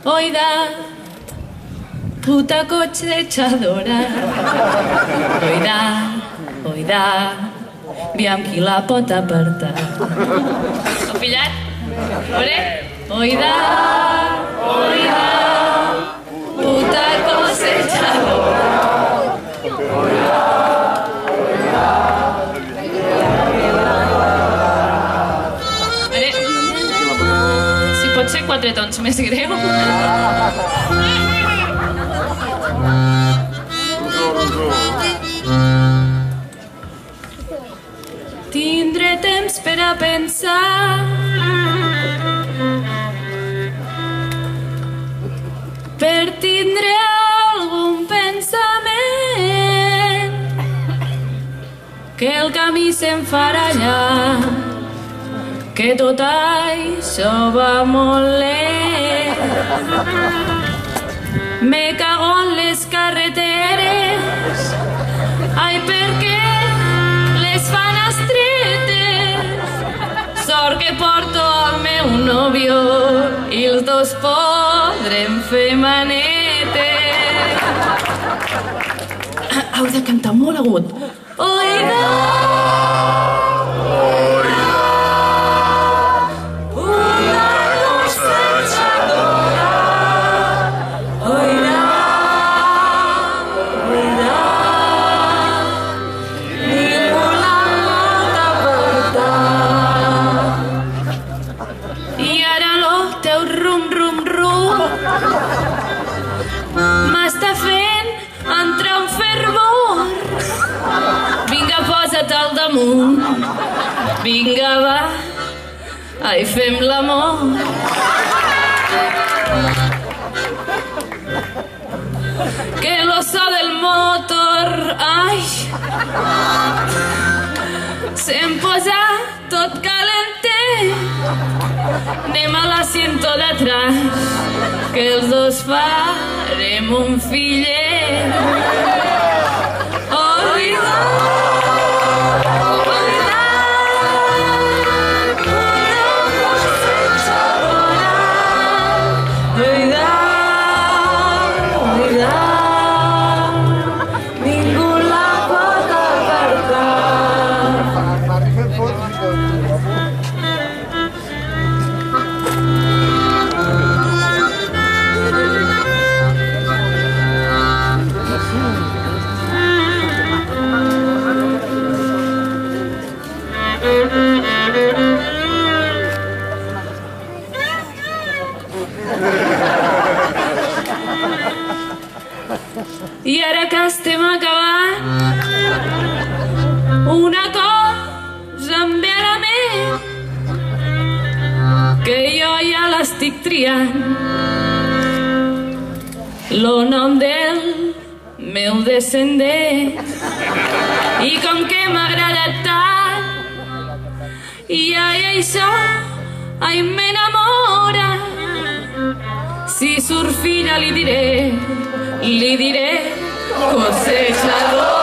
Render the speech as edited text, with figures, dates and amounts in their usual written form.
Oida, puta cosechadora. Oida, oida, aviam qui la pot apartar. Heu pillat? Veuré? Oida, oida, puta cosechadora. Oida, oida. Veuré? Si pot ser 4 tons més greu. Tindré temps per a pensar, per tindre algun pensament, que el camí se'n farà allà, que tot això va molt lent. Me cago en les carreteres, ai, perquè les fan estretes. Sort que porto el meu nòvio i els dos podrem fer manetes. Heu de cantar molt agut. Oida, m'està fent entrar un fervor. Vinga, posa't al damunt. Vinga, va, ai, fem l'amor. Que lo so del motor, ai, se'm posa tot calentet. Anem a l'asiento d'atrás, que els dos farem un fillet. Oida, oida, oida, oida, ningú la pot apartar. I ara que estem acabant, una cosa em ve a la ment, que jo ja l'estic triant, lo nom del meu descendent. I com que m'agrada tant, i ai, això, ai, m'enamora. Si surt filla li diré cosechador.